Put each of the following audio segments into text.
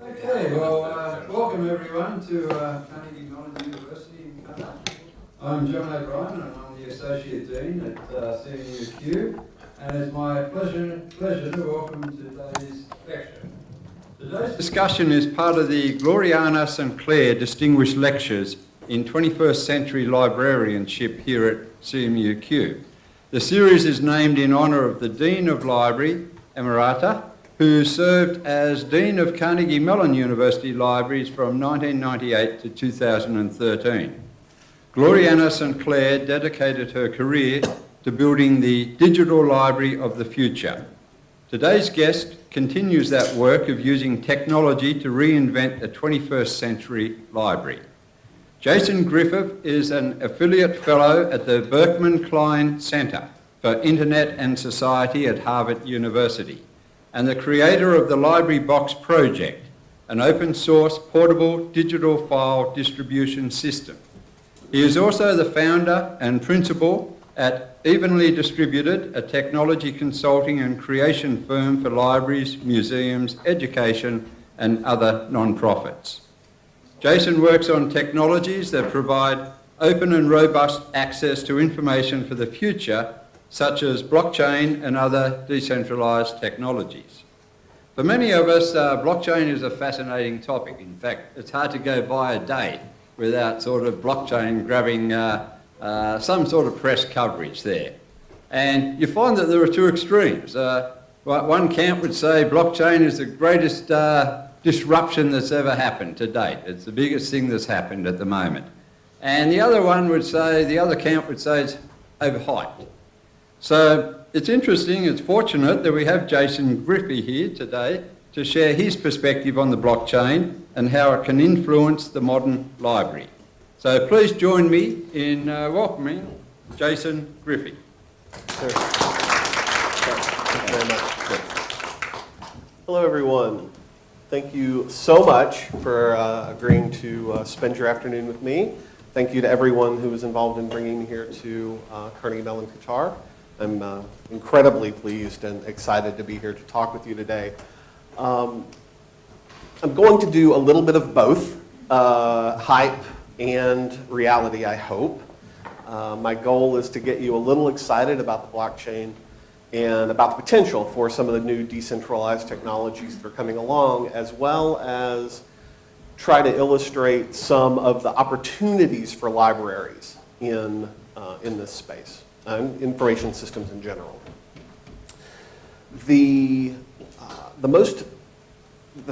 Okay, well, welcome everyone to Carnegie Mellon University in Canada. I'm John O'Brien and I'm the Associate Dean at CMUQ, and it's my pleasure to welcome today's lecture. Today's discussion is part of the Gloriana and Clair Distinguished Lectures in 21st Century Librarianship here at CMUQ. The series is named in honour of the Dean of Library, Emerita, who served as Dean of Carnegie Mellon University Libraries from 1998 to 2013. Gloriana St. Clair dedicated her career to building the digital library of the future. Today's guest continues that work of using technology to reinvent a 21st century library. Jason Griffey is an affiliate fellow at the Berkman Klein Center for Internet and Society at Harvard University, and the creator of the Library Box project, an open source portable digital file distribution system. He is also the founder and principal at Evenly Distributed, a technology consulting and creation firm for libraries, museums, education, and other non-profits. Jason works on technologies that provide open and robust access to information for the future, such as blockchain and other decentralized technologies. For many of us, blockchain is a fascinating topic. In fact, it's hard to go by a day without sort of blockchain grabbing some sort of press coverage there. And you find that there are two extremes. One camp would say blockchain is the greatest disruption that's ever happened to date. It's the biggest thing that's happened at the moment. And the other camp would say it's overhyped. So it's interesting, it's fortunate that we have Jason Griffey here today to share his perspective on the blockchain and how it can influence the modern library. So please join me in welcoming Jason Griffey. Thank you very much. Hello, everyone. Thank you so much for agreeing to spend your afternoon with me. Thank you to everyone who was involved in bringing me here to Carnegie Mellon, Qatar. I'm incredibly pleased and excited to be here to talk with you today. I'm going to do a little bit of both, hype and reality, I hope. My goal is to get you a little excited about the blockchain and about the potential for some of the new decentralized technologies that are coming along, as well as try to illustrate some of the opportunities for libraries in this space, and information systems in general. The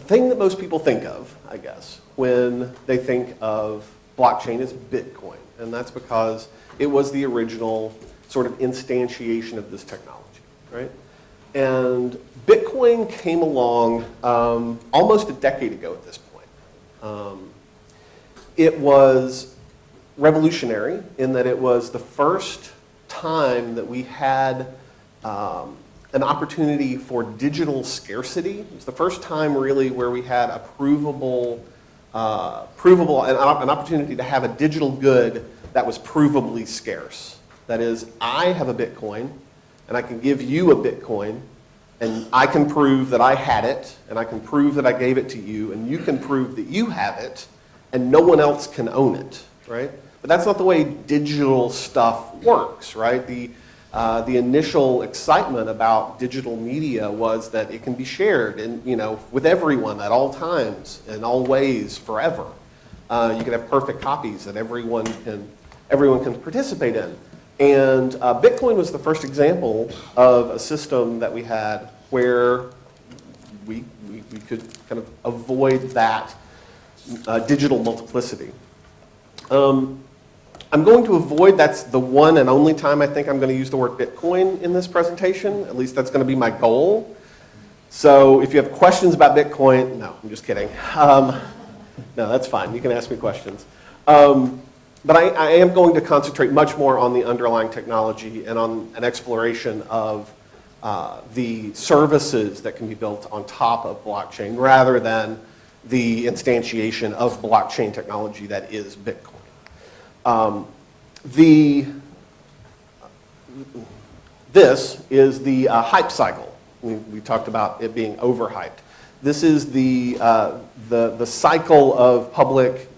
thing that most people think of, I guess, when they think of blockchain is Bitcoin, and that's because it was the original sort of instantiation of this technology, right? And Bitcoin came along almost a decade ago at this point. It was revolutionary in that it was the first time that we had an opportunity for digital scarcity. It was the first time really where we had a provable, an opportunity to have a digital good that was provably scarce. That is, I have a Bitcoin, and I can give you a Bitcoin, and I can prove that I had it, and I can prove that I gave it to you, and you can prove that you have it, and no one else can own it, right? But that's not the way digital stuff works, right? The initial excitement about digital media was that it can be shared and, with everyone at all times, in all ways, forever. You can have perfect copies that everyone can participate in. And Bitcoin was the first example of a system that we had where we could kind of avoid that digital multiplicity. I'm going to avoid, that's the one and only time I think I'm going to use the word Bitcoin in this presentation. At least that's going to be my goal. So if you have questions about Bitcoin, no, I'm just kidding. No, that's fine. You can ask me questions. But I am going to concentrate much more on the underlying technology and on an exploration of the services that can be built on top of blockchain rather than the instantiation of blockchain technology that is Bitcoin. This is the hype cycle. We talked about it being overhyped. This is the cycle of public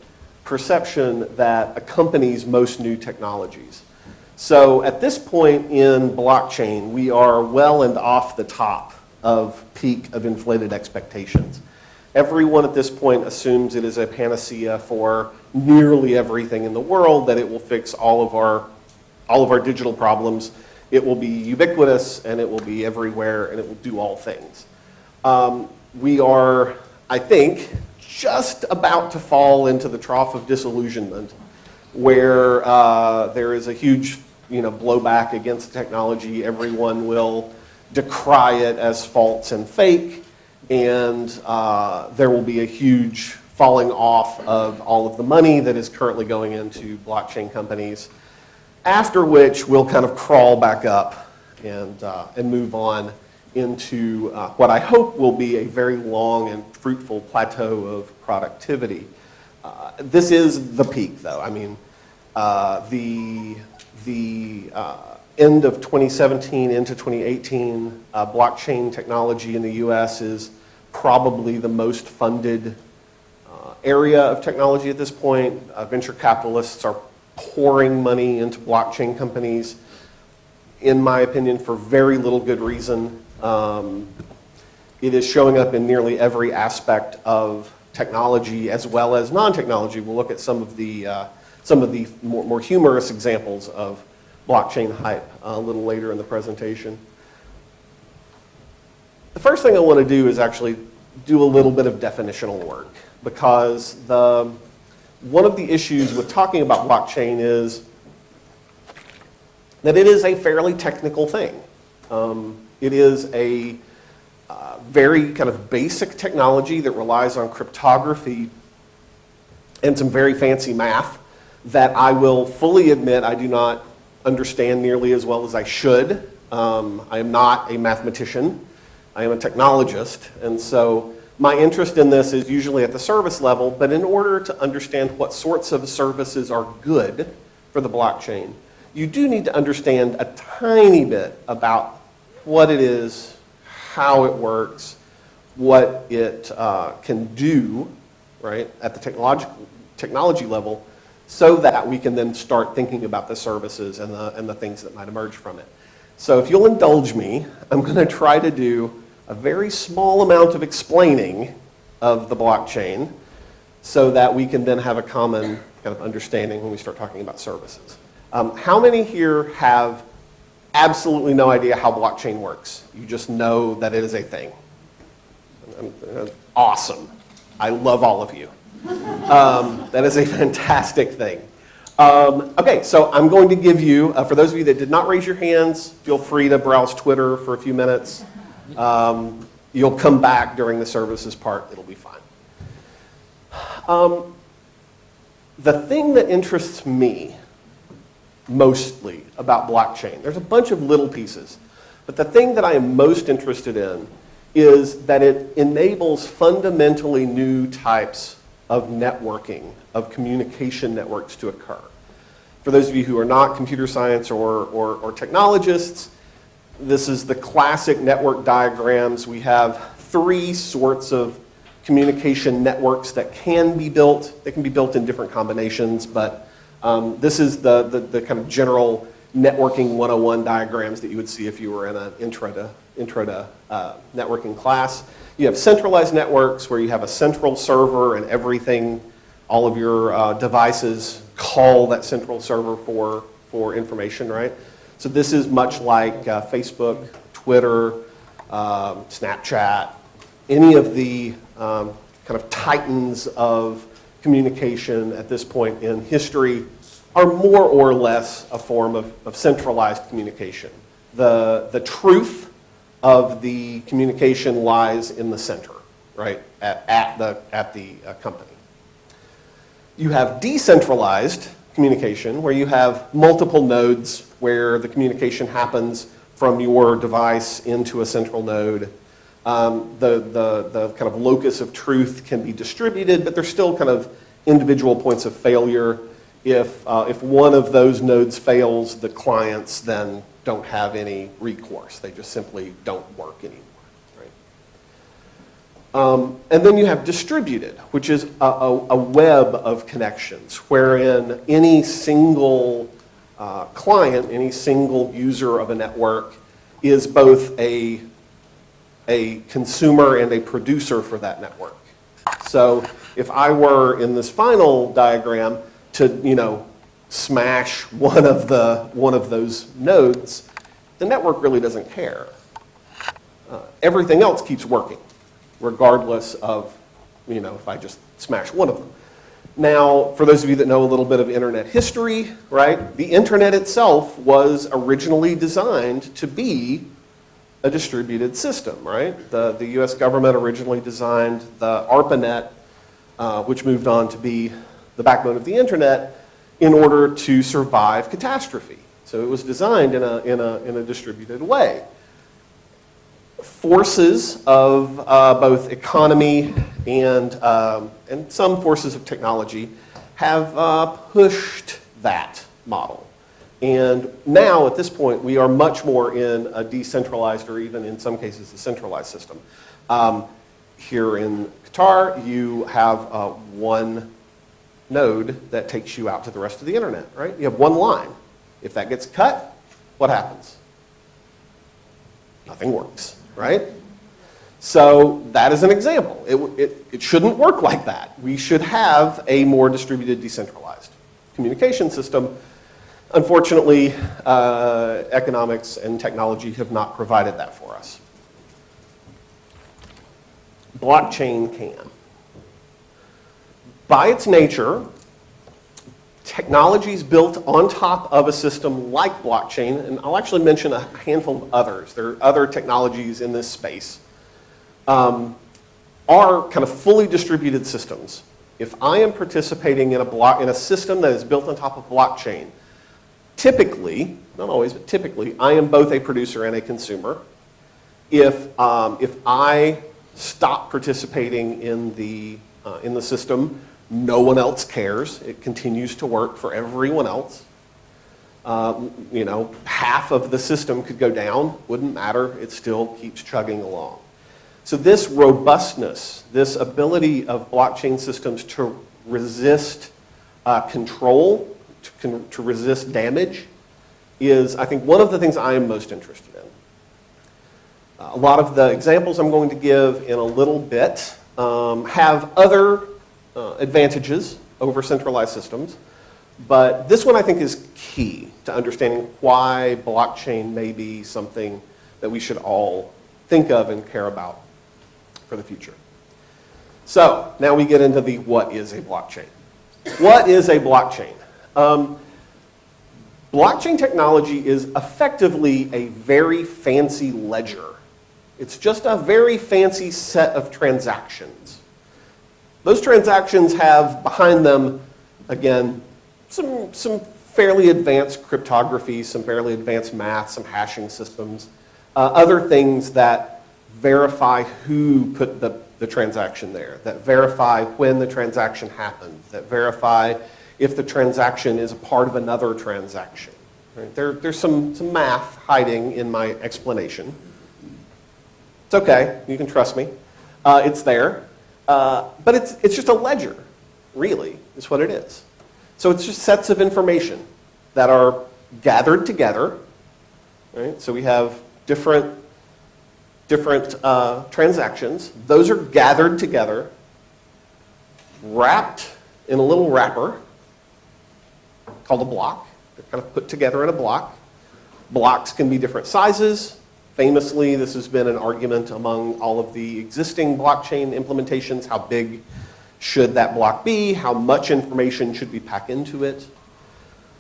perception that accompanies most new technologies. So at this point in blockchain, we are well and off the top of peak of inflated expectations. Everyone at this point assumes it is a panacea for nearly everything in the world, that it will fix all of our digital problems. It will be ubiquitous, and it will be everywhere, and it will do all things. We are, I think, just about to fall into the trough of disillusionment, where there is a huge, blowback against technology. Everyone will decry it as false and fake, and there will be a huge falling off of all of the money that is currently going into blockchain companies, after which we'll kind of crawl back up and move on into what I hope will be a very long and fruitful plateau of productivity. This is the peak, though. I mean, the end of 2017 into 2018, blockchain technology in the US is probably the most funded area of technology at this point. Venture capitalists are pouring money into blockchain companies, in my opinion, for very little good reason. It is showing up in nearly every aspect of technology as well as non-technology. We'll look at some of the more humorous examples of blockchain hype a little later in the presentation. The first thing I want to do is actually do a little bit of definitional work, because one of the issues with talking about blockchain is that it is a fairly technical thing. It is a very kind of basic technology that relies on cryptography and some very fancy math that I will fully admit I do not understand nearly as well as I should. I am not a mathematician. I am a technologist, and so my interest in this is usually at the service level, but in order to understand what sorts of services are good for the blockchain, you do need to understand a tiny bit about what it is, how it works, what it can do, right, at the technology level, so that we can then start thinking about the services and the things that might emerge from it. So if you'll indulge me, I'm going to try to do a very small amount of explaining of the blockchain so that we can then have a common kind of understanding when we start talking about services. How many here have absolutely no idea how blockchain works? You just know that it is a thing. Awesome. I love all of you. That is a fantastic thing. Okay, so I'm going to give you, for those of you that did not raise your hands, feel free to browse Twitter for a few minutes. You'll come back during the services part. It'll be fine. The thing that interests me mostly about blockchain, there's a bunch of little pieces, but the thing that I am most interested in is that it enables fundamentally new types of networking, of communication networks to occur. For those of you who are not computer science or technologists, this is the classic network diagrams. We have three sorts of communication networks that can be built. They can be built in different combinations, but this is the kind of general networking 101 diagrams that you would see if you were in an intro to networking class. You have centralized networks where you have a central server and everything, all of your devices call that central server for information, right? So this is much like Facebook, Twitter, Snapchat, any of the kind of titans of communication at this point in history are more or less a form of centralized communication. The truth of the communication lies in the center, right, at the company. You have decentralized communication, where you have multiple nodes where the communication happens from your device into a central node. The kind of locus of truth can be distributed, but there's still kind of individual points of failure. If one of those nodes fails, the clients then don't have any recourse. They just simply don't work anymore, And then you have distributed, which is a web of connections, wherein any single client, any single user of a network is both a consumer and a producer for that network. So if I were in this final diagram to, smash one of those nodes, the network really doesn't care. Everything else keeps working, regardless of, if I just smash one of them. Now, for those of you that know a little bit of internet history, right, the internet itself was originally designed to be a distributed system, right? The US government originally designed the ARPANET, which moved on to be the backbone of the internet, in order to survive catastrophe. So it was designed in a distributed way. Forces of both economy and some forces of technology have pushed that model. And now, at this point, we are much more in a decentralized, or even in some cases, a centralized system. Here in Qatar, you have one node that takes you out to the rest of the internet, right? You have one line. If that gets cut, what happens? Nothing works, right? So that is an example. It shouldn't work like that. We should have a more distributed, decentralized communication system. Unfortunately, economics and technology have not provided that for us. Blockchain can. By its nature, technologies built on top of a system like blockchain, and I'll actually mention a handful of others. There are other technologies in this space, are kind of fully distributed systems. If I am participating in a system that is built on top of blockchain, typically, not always, but typically, I am both a producer and a consumer. If I stop participating in the system, no one else cares. It continues to work for everyone else. Half of the system could go down, wouldn't matter. It still keeps chugging along. So this robustness, this ability of blockchain systems to resist control, to resist damage, is, I think, one of the things I am most interested in. A lot of the examples I'm going to give in a little bit have other advantages over centralized systems, but this one I think is key to understanding why blockchain may be something that we should all think of and care about for the future. So now we get into the what is a blockchain. What is a blockchain? Blockchain technology is effectively a very fancy ledger. It's just a very fancy set of transactions. Those transactions have behind them, again, some fairly advanced cryptography, some fairly advanced math, some hashing systems, other things that verify who put the transaction there, that verify when the transaction happened, that verify if the transaction is a part of another transaction. Right? There's some math hiding in my explanation. It's okay, you can trust me. It's there. But it's just a ledger, really, is what it is. So it's just sets of information that are gathered together. Right? So we have different transactions. Those are gathered together, wrapped in a little wrapper called a block. They're kind of put together in a block. Blocks can be different sizes. Famously, this has been an argument among all of the existing blockchain implementations. How big should that block be? How much information should we pack into it?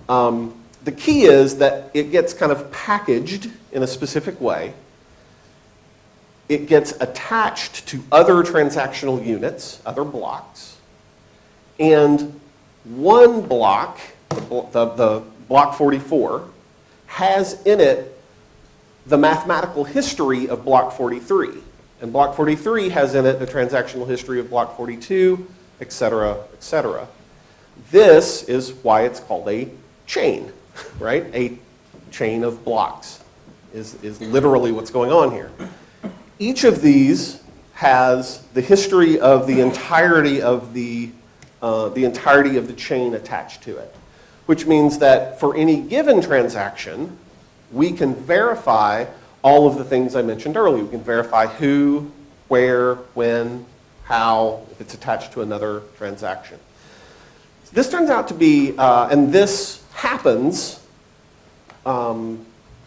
The key is that it gets kind of packaged in a specific way. It gets attached to other transactional units, other blocks. And one block, the block 44, has in it the mathematical history of block 43. And block 43 has in it the transactional history of block 42, et cetera, et cetera. This is why it's called a chain, right? A chain of blocks is literally what's going on here. Each of these has the history of the entirety of the chain attached to it, which means that for any given transaction, we can verify all of the things I mentioned earlier. We can verify who, where, when, how, if it's attached to another transaction. This turns out to be, and this happens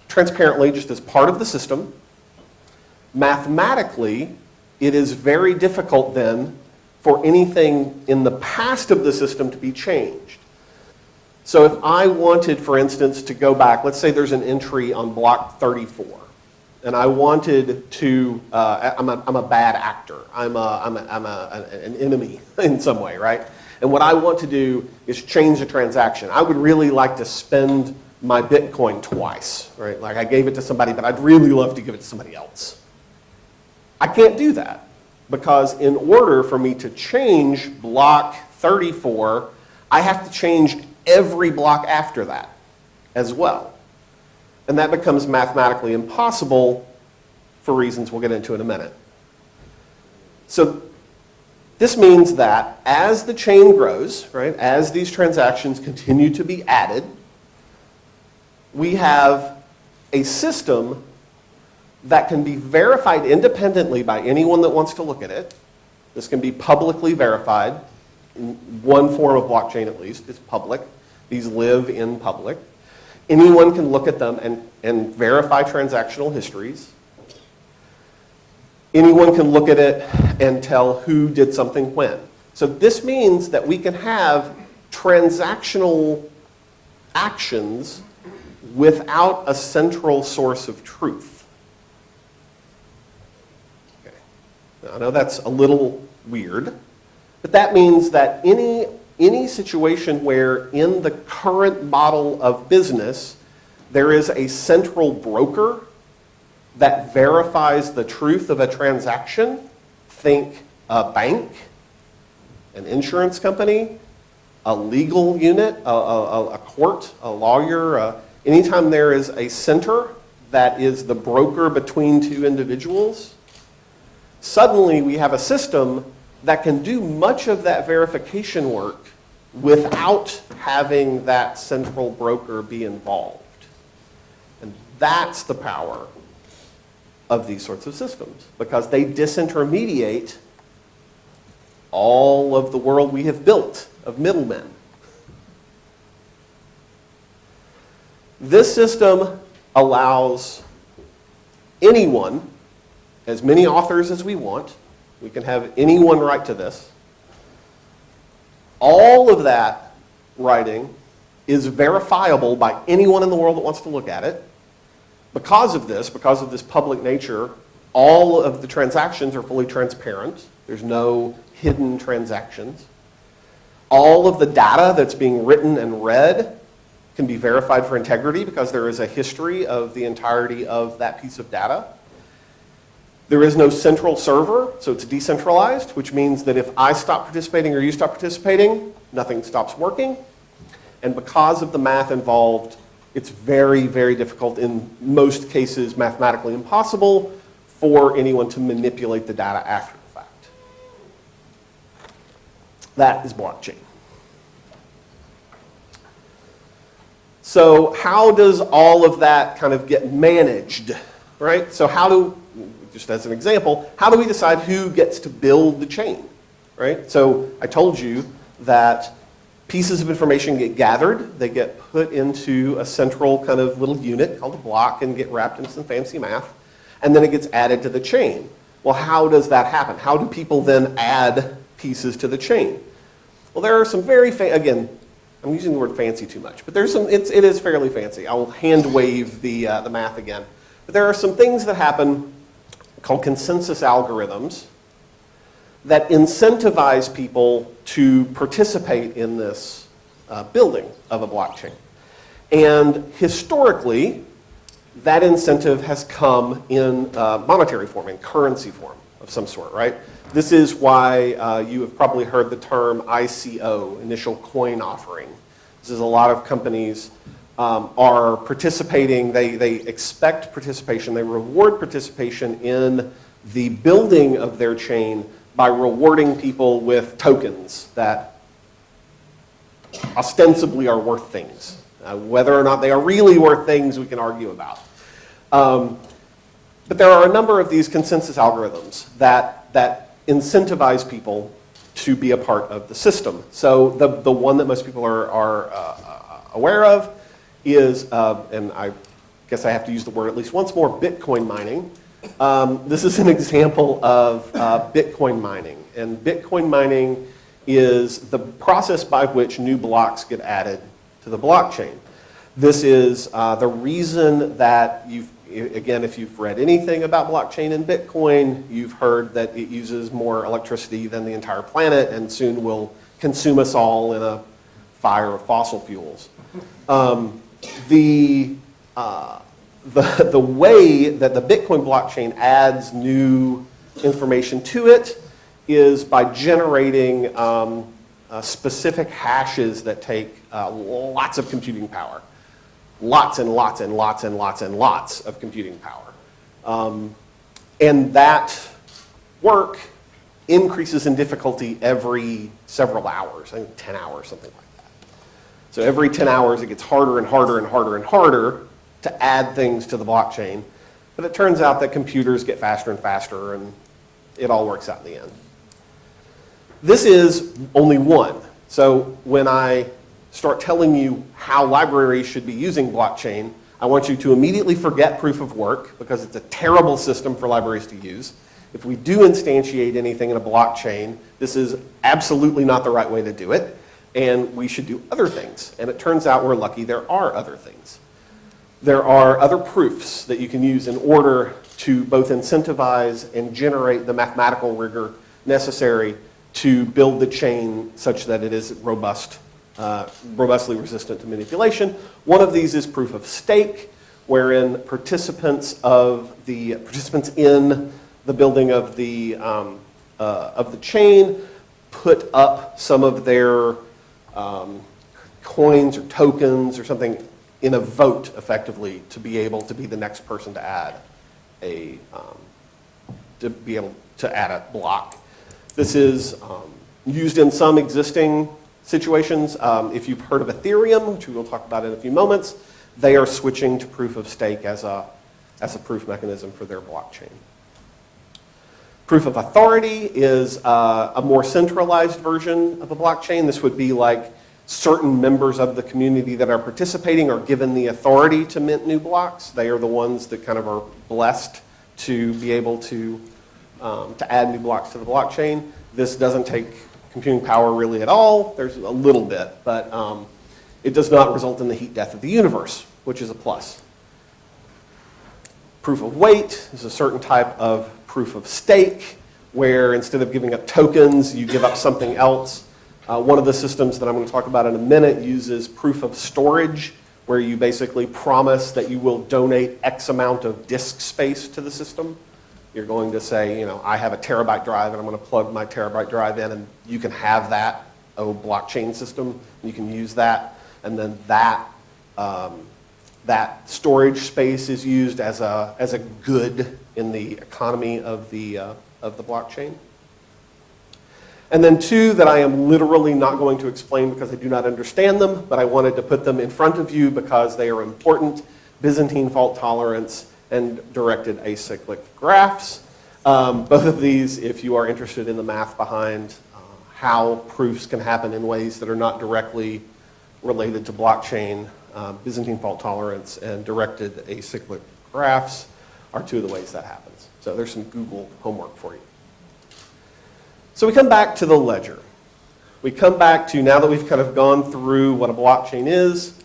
transparently just as part of the system. Mathematically, it is very difficult then for anything in the past of the system to be changed. So if I wanted, for instance, to go back, let's say there's an entry on block 34, and I wanted to, I'm a bad actor. I'm an enemy in some way, right? And what I want to do is change the transaction. I would really like to spend my Bitcoin twice, right? Like I gave it to somebody, but I'd really love to give it to somebody else. I can't do that because in order for me to change block 34, I have to change every block after that as well. And that becomes mathematically impossible for reasons we'll get into in a minute. So this means that as the chain grows, right, as these transactions continue to be added, we have a system that can be verified independently by anyone that wants to look at it. This can be publicly verified. In one form of blockchain, at least, is public. These live in public. Anyone can look at them and verify transactional histories. Anyone can look at it and tell who did something when. So this means that we can have transactional actions without a central source of truth. Okay. Now, I know that's a little weird, but that means that any situation where in the current model of business there is a central broker that verifies the truth of a transaction, think a bank, an insurance company, a legal unit, a court, a lawyer, anytime there is a center that is the broker between two individuals, suddenly we have a system that can do much of that verification work without having that central broker be involved. And that's the power of these sorts of systems, because they disintermediate all of the world we have built of middlemen. This system allows anyone, as many authors as we want, we can have anyone write to this. All of that writing is verifiable by anyone in the world that wants to look at it. Because of this public nature, all of the transactions are fully transparent. There's no hidden transactions. All of the data that's being written and read can be verified for integrity because there is a history of the entirety of that piece of data. There is no central server, so it's decentralized, which means that if I stop participating or you stop participating, nothing stops working. And because of the math involved, it's very, very difficult, in most cases mathematically impossible, for anyone to manipulate the data after the fact. That is blockchain. So how does all of that kind of get managed, right? So just as an example, how do we decide who gets to build the chain, right? So I told you that pieces of information get gathered, they get put into a central kind of little unit called a block and get wrapped into some fancy math, and then it gets added to the chain. Well, how does that happen? How do people then add pieces to the chain? Well, there are some very, again, I'm using the word fancy too much, but there's some, it is fairly fancy. I will hand wave the math again. But there are some things that happen called consensus algorithms that incentivize people to participate in this building of a blockchain. And historically, that incentive has come in monetary form, in currency form of some sort, right? This is why you have probably heard the term ICO, initial coin offering. This is a lot of companies are participating, they expect participation, they reward participation in the building of their chain by rewarding people with tokens that ostensibly are worth things. Whether or not they are really worth things, we can argue about. But there are a number of these consensus algorithms that incentivize people to be a part of the system. So the one that most people are aware of is, and I guess I have to use the word at least once more, Bitcoin mining. This is an example of Bitcoin mining. And Bitcoin mining is the process by which new blocks get added to the blockchain. This is the reason that again, if you've read anything about blockchain and Bitcoin, you've heard that it uses more electricity than the entire planet and soon will consume us all in a fire of fossil fuels. The way that the Bitcoin blockchain adds new information to it is by generating specific hashes that take lots of computing power. Lots and lots and lots and lots and lots of computing power. And that work increases in difficulty every several hours, I think 10 hours, something like that. So every 10 hours it gets harder and harder and harder and harder to add things to the blockchain. But it turns out that computers get faster and faster and it all works out in the end. This is only one. So when I start telling you how libraries should be using blockchain, I want you to immediately forget proof of work because it's a terrible system for libraries to use. If we do instantiate anything in a blockchain, this is absolutely not the right way to do it, and we should do other things. And it turns out we're lucky there are other things. There are other proofs that you can use in order to both incentivize and generate the mathematical rigor necessary to build the chain such that it is robustly resistant to manipulation. One of these is proof of stake, wherein participants in the building of the chain put up some of their coins or tokens or something in a vote, effectively, to be able to be the next person to add a block. This is used in some existing situations. If you've heard of Ethereum, which we will talk about in a few moments, they are switching to proof of stake as a proof mechanism for their blockchain. Proof of authority is a more centralized version of a blockchain. This would be like certain members of the community that are participating are given the authority to mint new blocks. They are the ones that kind of are blessed to be able to add new blocks to the blockchain. This doesn't take computing power really at all. There's a little bit, but it does not result in the heat death of the universe, which is a plus. Proof of weight is a certain type of proof of stake, where instead of giving up tokens, you give up something else. One of the systems that I'm going to talk about in a minute uses proof of storage, where you basically promise that you will donate X amount of disk space to the system. You're going to say, I have a terabyte drive and I'm going to plug my terabyte drive in and you can have that blockchain system. You can use that. And then that storage space is used as a good in the economy of the blockchain. And then two that I am literally not going to explain because I do not understand them, but I wanted to put them in front of you because they are important: Byzantine fault tolerance and directed acyclic graphs. Both of these, if you are interested in the math behind how proofs can happen in ways that are not directly related to blockchain, Byzantine fault tolerance and directed acyclic graphs are two of the ways that happens. So there's some Google homework for you. So we come back to the ledger. We come back to, now that we've kind of gone through what a blockchain is,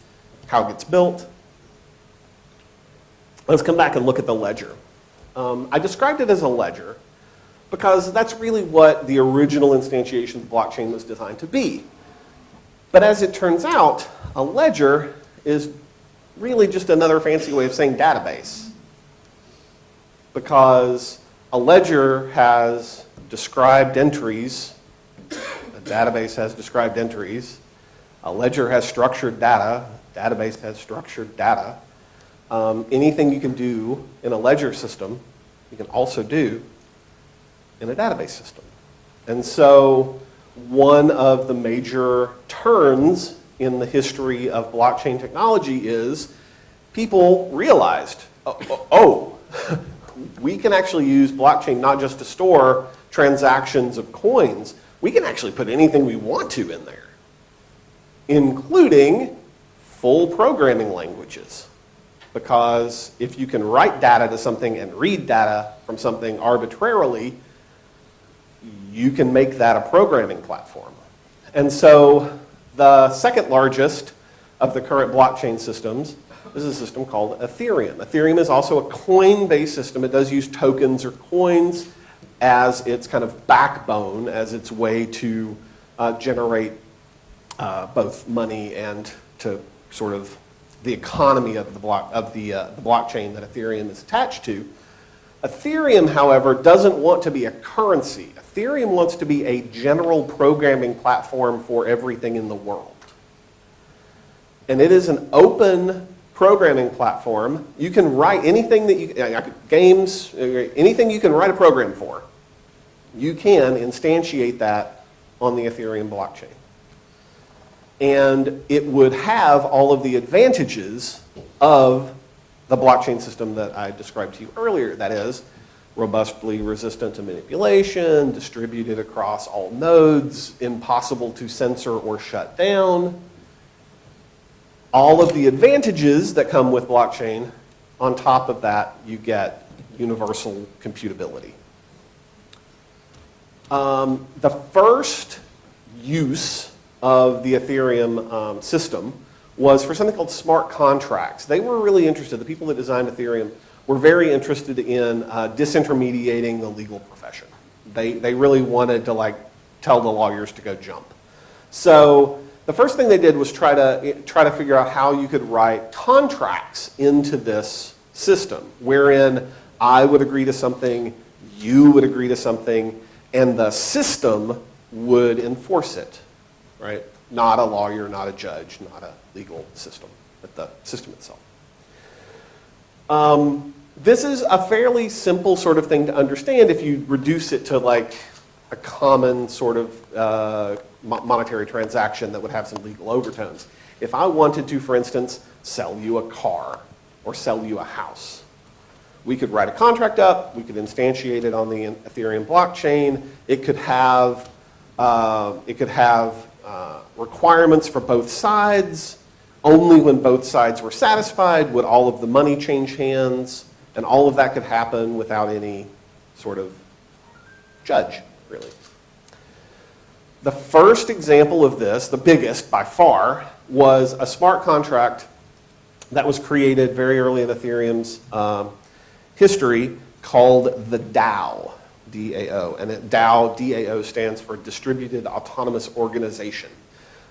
how it gets built, let's come back and look at the ledger. I described it as a ledger because that's really what the original instantiation of the blockchain was designed to be. But as it turns out, a ledger is really just another fancy way of saying database, because a ledger has described entries, a database has described entries, a ledger has structured data, a database has structured data. Anything you can do in a ledger system, you can also do in a database system. And so one of the major turns in the history of blockchain technology is people realized, oh, we can actually use blockchain not just to store transactions of coins, we can actually put anything we want to in there, including full programming languages. Because if you can write data to something and read data from something arbitrarily, you can make that a programming platform. And so the second largest of the current blockchain systems is a system called Ethereum. Ethereum is also a coin-based system. It does use tokens or coins as its kind of backbone, as its way to generate both money and to sort of the economy of the blockchain that Ethereum is attached to. Ethereum, however, doesn't want to be a currency. Ethereum wants to be a general programming platform for everything in the world. And it is an open programming platform. You can write anything that you, games, anything you can write a program for, you can instantiate that on the Ethereum blockchain. And it would have all of the advantages of the blockchain system that I described to you earlier. That is, robustly resistant to manipulation, distributed across all nodes, impossible to censor or shut down. All of the advantages that come with blockchain. On top of that, you get universal computability. The first use of the Ethereum system was for something called smart contracts. They were really interested, the people that designed Ethereum were very interested in disintermediating the legal profession. They really wanted to tell the lawyers to go jump. So the first thing they did was try to figure out how you could write contracts into this system, wherein I would agree to something, you would agree to something, and the system would enforce it, right? Not a lawyer, not a judge, not a legal system, but the system itself. This is a fairly simple sort of thing to understand if you reduce it to like a common sort of monetary transaction that would have some legal overtones. If I wanted to, for instance, sell you a car or sell you a house, we could write a contract up, we could instantiate it on the Ethereum blockchain. It could have requirements for both sides. Only when both sides were satisfied would all of the money change hands, and all of that could happen without any sort of judge, really. The first example of this, the biggest by far, was a smart contract that was created very early in Ethereum's history called the DAO, D-A-O. And DAO, D-A-O, stands for Distributed Autonomous Organization.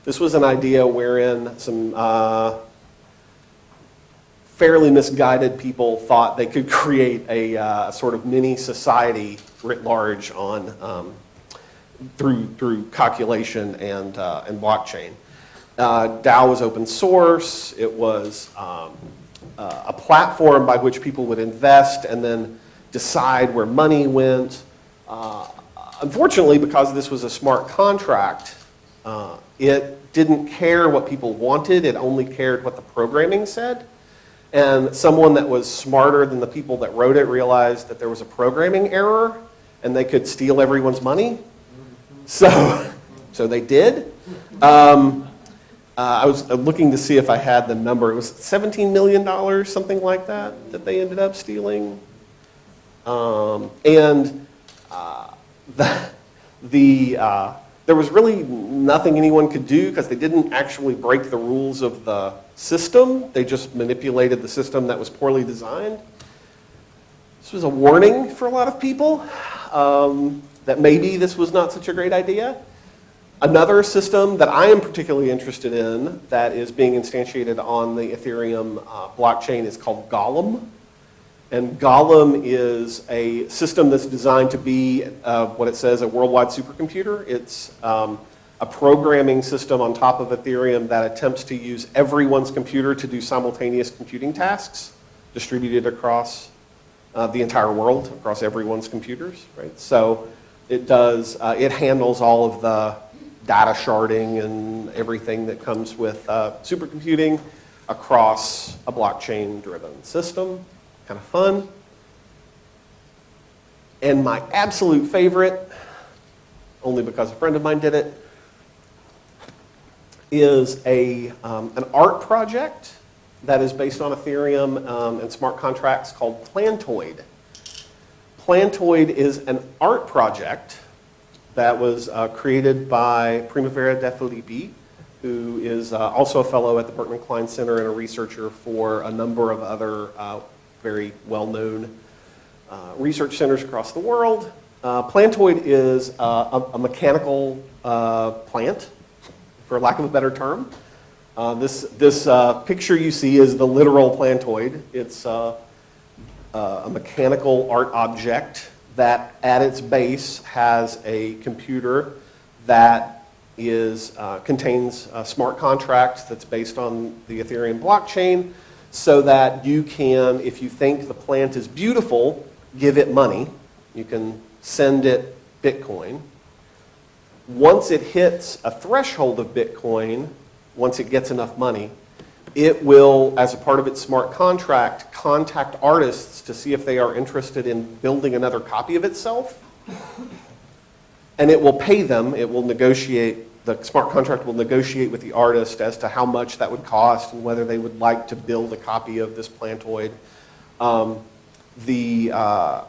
This was an idea wherein some fairly misguided people thought they could create a sort of mini society writ large on through calculation and blockchain. DAO was open source. It was a platform by which people would invest and then decide where money went. Unfortunately, because this was a smart contract, it didn't care what people wanted. It only cared what the programming said. And someone that was smarter than the people that wrote it realized that there was a programming error and they could steal everyone's money. So they did. I was looking to see if I had the number. It was $17 million, something like that they ended up stealing. There was really nothing anyone could do because they didn't actually break the rules of the system. They just manipulated the system that was poorly designed. This was a warning for a lot of people that maybe this was not such a great idea. Another system that I am particularly interested in that is being instantiated on the Ethereum blockchain is called Golem. And Golem is a system that's designed to be what it says, a worldwide supercomputer. It's a programming system on top of Ethereum that attempts to use everyone's computer to do simultaneous computing tasks distributed across the entire world, across everyone's computers, right? So It does, it handles all of the data sharding and everything that comes with supercomputing across a blockchain-driven system. Kind of fun. And my absolute favorite, only because a friend of mine did it, is an art project that is based on Ethereum and smart contracts called PlanToid. PlanToid is an art project that was created by Primavera de Filippi, who is also a fellow at the Berkman Klein Center and a researcher for a number of other very well-known research centers across the world. PlanToid is a mechanical plant, for lack of a better term. This picture you see is the literal PlanToid. It's a mechanical art object that at its base has a computer that contains a smart contract that's based on the Ethereum blockchain, so that you can, if you think the plant is beautiful, give it money. You can send it Bitcoin. Once it hits a threshold of Bitcoin, once it gets enough money, it will, as a part of its smart contract, contact artists to see if they are interested in building another copy of itself. And it will pay them. It will negotiate, the smart contract will negotiate with the artist as to how much that would cost and whether they would like to build a copy of this PlanToid.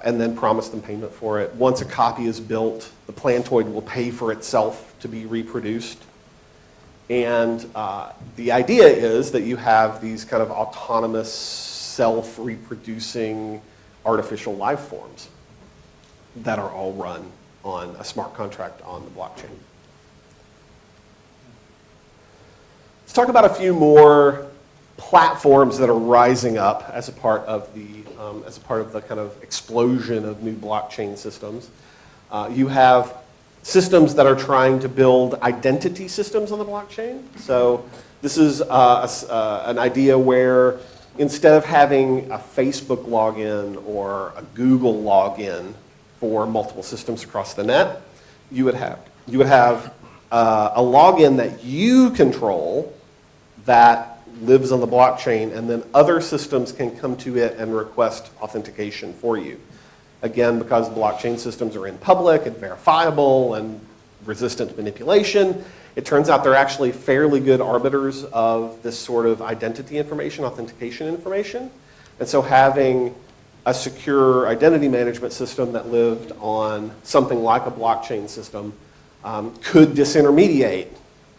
And then promise them payment for it. Once a copy is built, the PlanToid will pay for itself to be reproduced. And the idea is that you have these kind of autonomous, self-reproducing artificial life forms that are all run on a smart contract on the blockchain. Let's talk about a few more platforms that are rising up as a part of the kind of explosion of new blockchain systems. You have systems that are trying to build identity systems on the blockchain. So this is an idea where instead of having a Facebook login or a Google login for multiple systems across the net, you would have a login that you control that lives on the blockchain, and then other systems can come to it and request authentication for you. Again, because blockchain systems are in public and verifiable and resistant to manipulation, it turns out they're actually fairly good arbiters of this sort of identity information, authentication information. And so having a secure identity management system that lived on something like a blockchain system could disintermediate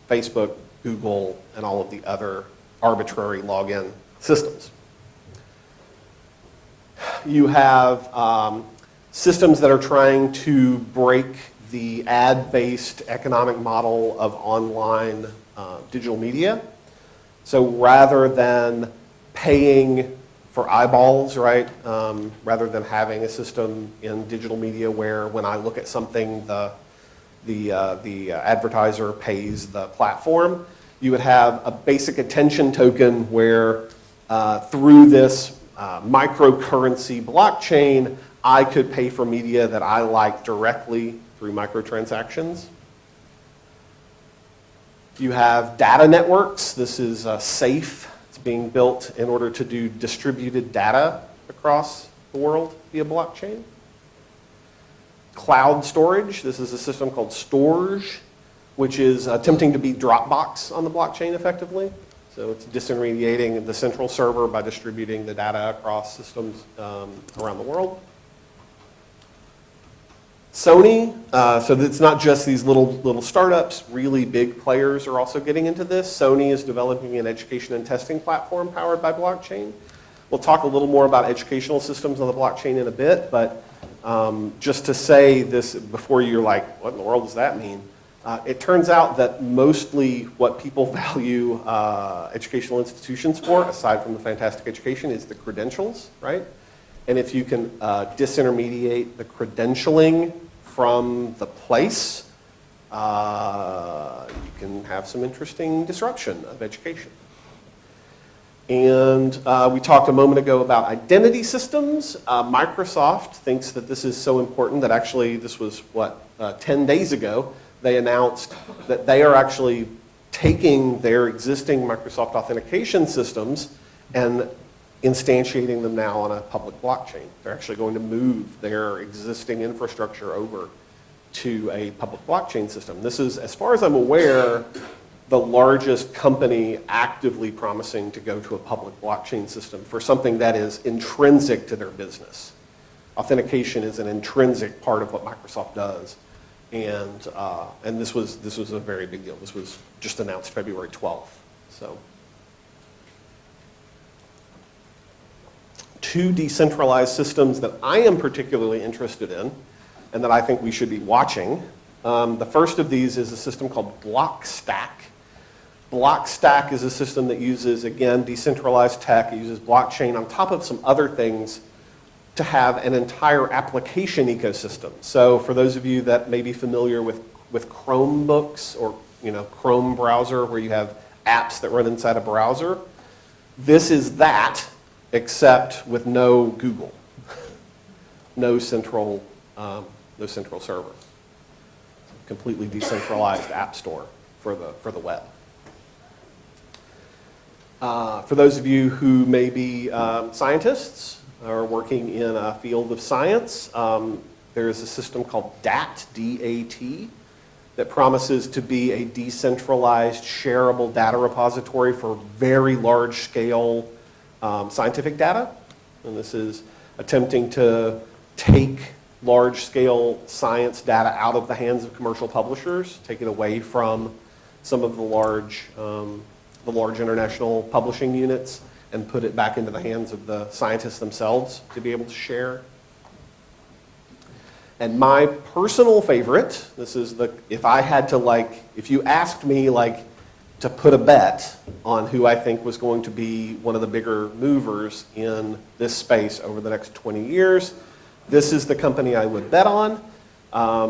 Facebook, Google, and all of the other arbitrary login systems. You have systems that are trying to break the ad-based economic model of online digital media. So rather than paying for eyeballs, right, rather than having a system in digital media where when I look at something, the advertiser pays the platform, you would have a basic attention token where through this microcurrency blockchain, I could pay for media that I like directly through microtransactions. You have data networks. This is SAFE. It's being built in order to do distributed data across the world via blockchain. Cloud storage. This is a system called Storj, which is attempting to be Dropbox on the blockchain effectively. So it's disintermediating the central server by distributing the data across systems around the world. Sony, so it's not just these little startups, really big players are also getting into this. Sony is developing an education and testing platform powered by blockchain. We'll talk a little more about educational systems on the blockchain in a bit, but just to say this before you're like, what in the world does that mean? It turns out that mostly what people value educational institutions for, aside from the fantastic education, is the credentials, right? And if you can disintermediate the credentialing from the place, you can have some interesting disruption of education. And we talked a moment ago about identity systems. Microsoft thinks that this is so important that actually this was, 10 days ago, they announced that they are actually taking their existing Microsoft authentication systems and instantiating them now on a public blockchain. They're actually going to move their existing infrastructure over to a public blockchain system. This is, as far as I'm aware, the largest company actively promising to go to a public blockchain system for something that is intrinsic to their business. Authentication is an intrinsic part of what Microsoft does. And this was a very big deal. This was just announced February 12th. So, two decentralized systems that I am particularly interested in and that I think we should be watching. The first of these is a system called Blockstack. Blockstack is a system that uses, again, decentralized tech. It uses blockchain on top of some other things to have an entire application ecosystem. So for those of you that may be familiar with Chromebooks or Chrome browser where you have apps that run inside a browser, this is that except with no Google, no central server. Completely decentralized app store for the web. For those of you who may be scientists or working in a field of science, there is a system called DAT, D-A-T, that promises to be a decentralized, shareable data repository for very large-scale scientific data. And this is attempting to take large-scale science data out of the hands of commercial publishers, take it away from some of the large international publishing units, and put it back into the hands of the scientists themselves to be able to share. And my personal favorite, this is if I had to if you asked me to put a bet on who I think was going to be one of the bigger movers in this space over the next 20 years, this is the company I would bet on.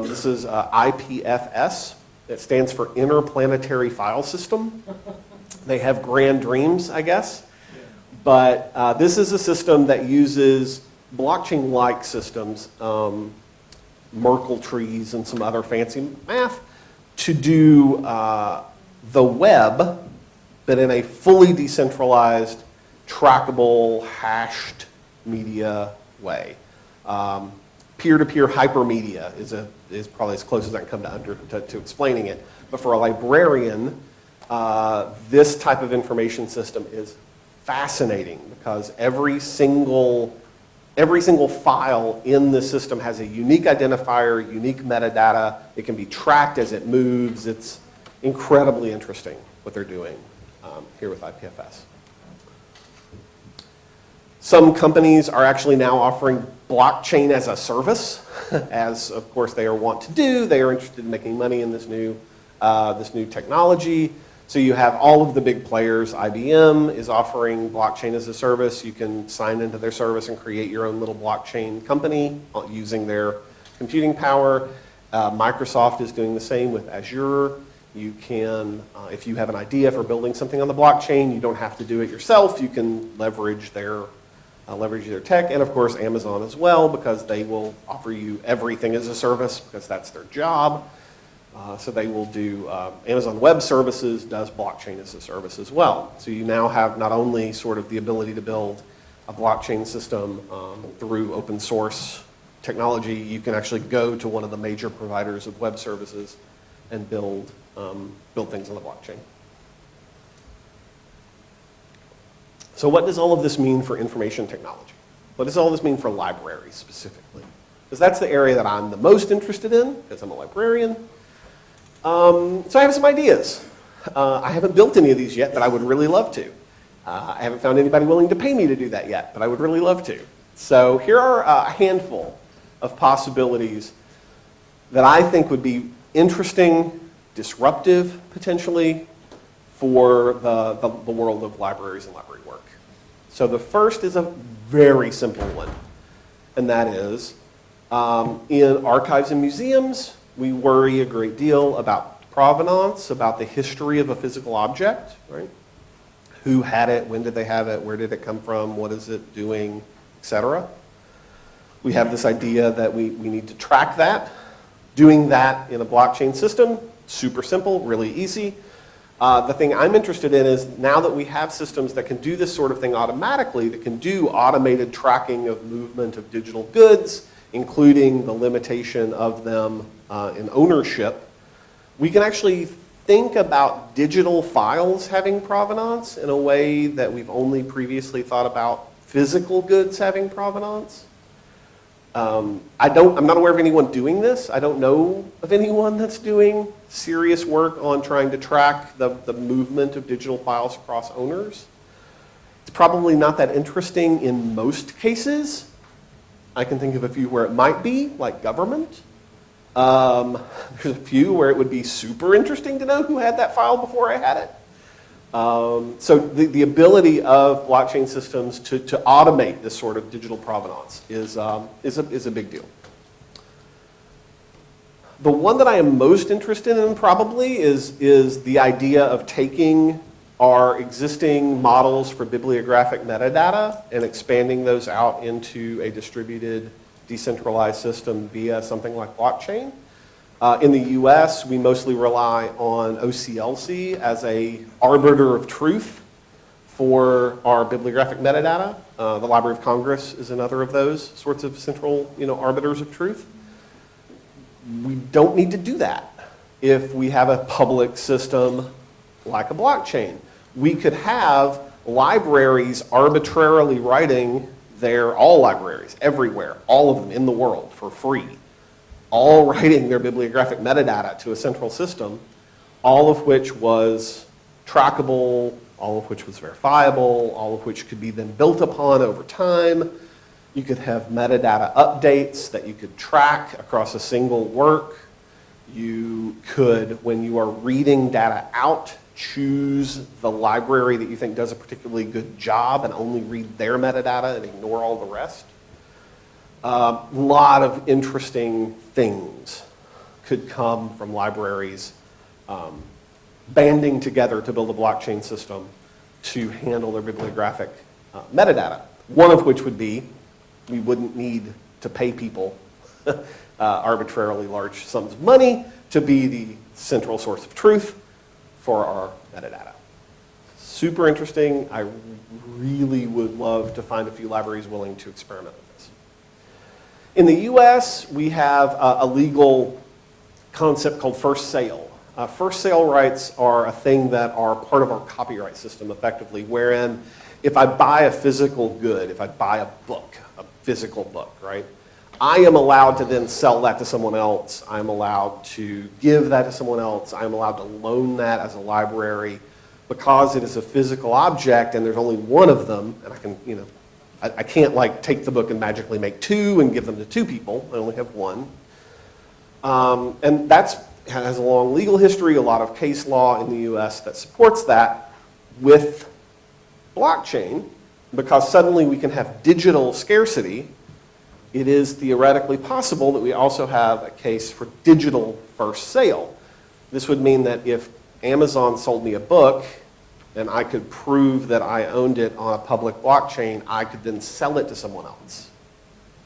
This is IPFS. It stands for Interplanetary File System. They have grand dreams, I guess. But this is a system that uses blockchain-like systems, Merkle trees and some other fancy math, to do the web, but in a fully decentralized, trackable, hashed media way. Peer-to-peer hypermedia is probably as close as I can come to explaining it. But for a librarian, this type of information system is fascinating because every single file in the system has a unique identifier, unique metadata. It can be tracked as it moves. It's incredibly interesting what they're doing here with IPFS. Some companies are actually now offering blockchain as a service, as of course they are wont to do. They are interested in making money in this new technology. So you have all of the big players. IBM is offering blockchain as a service. You can sign into their service and create your own little blockchain company using their computing power. Microsoft is doing the same with Azure. You can, if you have an idea for building something on the blockchain, you don't have to do it yourself. You can leverage their tech, and of course Amazon as well, because they will offer you everything as a service because that's their job. So they will do, Amazon Web Services does blockchain as a service as well. So you now have not only sort of the ability to build a blockchain system through open source technology, you can actually go to one of the major providers of web services and build things on the blockchain. So what does all of this mean for information technology? What does all this mean for libraries specifically? Because that's the area that I'm the most interested in, because I'm a librarian. So I have some ideas. I haven't built any of these yet, but I would really love to. I haven't found anybody willing to pay me to do that yet, but I would really love to. So here are a handful of possibilities that I think would be interesting, disruptive, potentially, for the world of libraries and library work. So the first is a very simple one, and that is, in archives and museums, we worry a great deal about provenance, about the history of a physical object, right? who had it, when did they have it, where did it come from, what is it doing, etc. We have this idea that we need to track that. Doing that in a blockchain system, super simple, really easy. The thing I'm interested in is now that we have systems that can do this sort of thing automatically, that can do automated tracking of movement of digital goods, including the limitation of them in ownership, we can actually think about digital files having provenance in a way that we've only previously thought about physical goods having provenance. I'm not aware of anyone doing this. I don't know of anyone that's doing serious work on trying to track the movement of digital files across owners. It's probably not that interesting in most cases. I can think of a few where it might be, like government. There's a few where it would be super interesting to know who had that file before I had it. So the ability of blockchain systems to automate this sort of digital provenance is a big deal. The one that I am most interested in probably is the idea of taking our existing models for bibliographic metadata and expanding those out into a distributed, decentralized system via something like blockchain. In the US, we mostly rely on OCLC as an arbiter of truth for our bibliographic metadata. The Library of Congress is another of those sorts of central arbiters of truth. We don't need to do that if we have a public system like a blockchain. We could have libraries arbitrarily writing all libraries, everywhere, all of them in the world for free, all writing their bibliographic metadata to a central system, all of which was trackable, all of which was verifiable, all of which could be then built upon over time. You could have metadata updates that you could track across a single work. You could, when you are reading data out, choose the library that you think does a particularly good job and only read their metadata and ignore all the rest. A lot of interesting things could come from libraries banding together to build a blockchain system to handle their bibliographic metadata. One of which would be we wouldn't need to pay people arbitrarily large sums of money to be the central source of truth for our metadata. Super interesting. I really would love to find a few libraries willing to experiment with this. In the US, we have a legal concept called first sale. First sale rights are a thing that are part of our copyright system effectively, wherein if I buy a physical good, if I buy a book, a physical book, right? I am allowed to then sell that to someone else. I'm allowed to give that to someone else. I'm allowed to loan that as a library because it is a physical object and there's only one of them, and I can, I can't like take the book and magically make two and give them to two people. I only have one. And that has a long legal history, a lot of case law in the US that supports that with blockchain, because suddenly we can have digital scarcity. It is theoretically possible that we also have a case for digital first sale. This would mean that if Amazon sold me a book and I could prove that I owned it on a public blockchain, I could then sell it to someone else,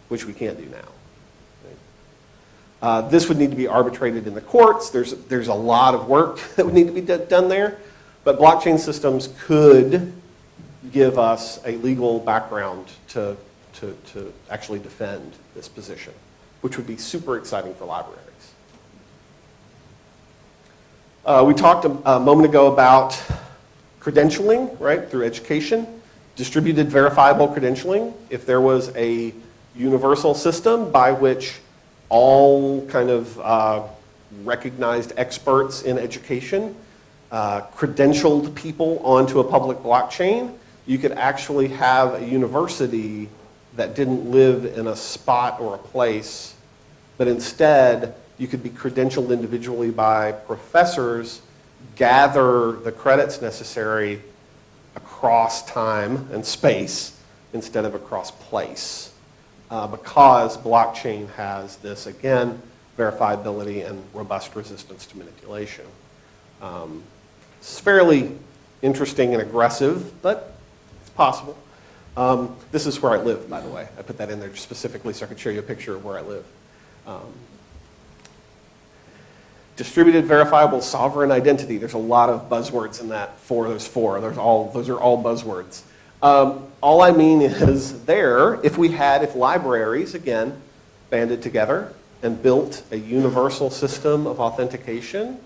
which we can't do now. This would need to be arbitrated in the courts. There's a lot of work that would need to be done there, but blockchain systems could give us a legal background to actually defend this position, which would be super exciting for libraries. We talked a moment ago about credentialing, right, through education, distributed verifiable credentialing. If there was a universal system by which all kind of recognized experts in education credentialed people onto a public blockchain, you could actually have a university that didn't live in a spot or a place, but instead you could be credentialed individually by professors, gather the credits necessary across time and space instead of across place. Because blockchain has this, again, verifiability and robust resistance to manipulation. It's fairly interesting and aggressive, but it's possible. This is where I live, by the way. I put that in there specifically so I could show you a picture of where I live. Distributed verifiable sovereign identity. There's a lot of buzzwords in that for those four. Those are all buzzwords. All I mean is if libraries, again, banded together and built a universal system of authentication,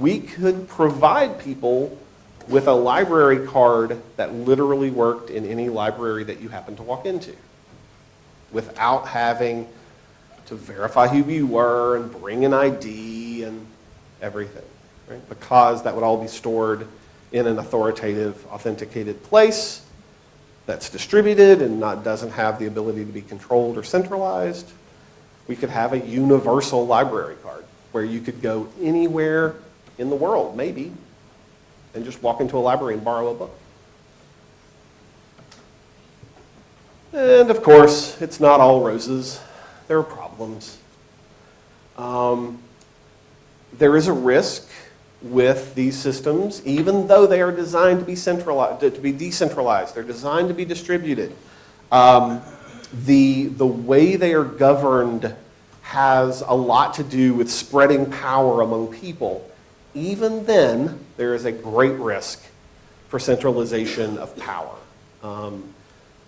we could provide people with a library card that literally worked in any library that you happen to walk into without having to verify who you were and bring an ID and everything, right? Because that would all be stored in an authoritative, authenticated place that's distributed and doesn't have the ability to be controlled or centralized. We could have a universal library card where you could go anywhere in the world, maybe, and just walk into a library and borrow a book. And of course, it's not all roses. There are problems. There is a risk with these systems, even though they are designed to be decentralized. They're designed to be distributed. The way they are governed has a lot to do with spreading power among people. Even then, there is a great risk for centralization of power.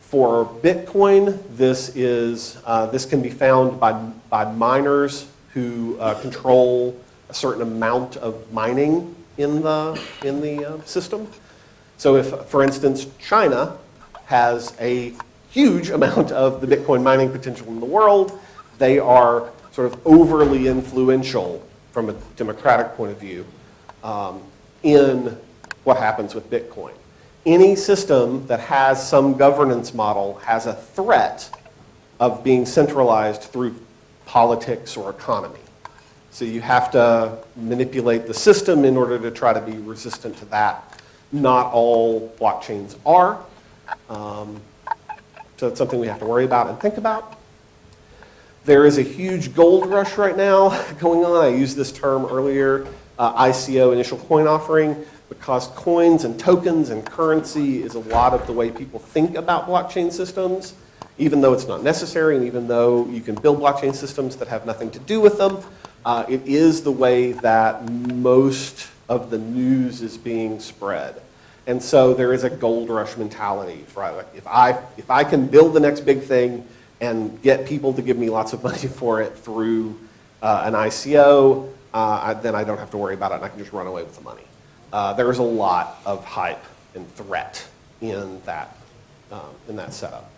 For Bitcoin, this can be found by miners who control a certain amount of mining in the system. So if, for instance, China has a huge amount of the Bitcoin mining potential in the world, they are sort of overly influential from a democratic point of view in what happens with Bitcoin. Any system that has some governance model has a threat of being centralized through politics or economy. So you have to manipulate the system in order to try to be resistant to that. Not all blockchains are. So it's something we have to worry about and think about. There is a huge gold rush right now going on. I used this term earlier, ICO, initial coin offering, because coins and tokens and currency is a lot of the way people think about blockchain systems, even though it's not necessary and even though you can build blockchain systems that have nothing to do with them. It is the way that most of the news is being spread. And so there is a gold rush mentality, right? Like if I can build the next big thing and get people to give me lots of money for it through an ICO, then I don't have to worry about it and I can just run away with the money. There is a lot of hype and threat in that setup.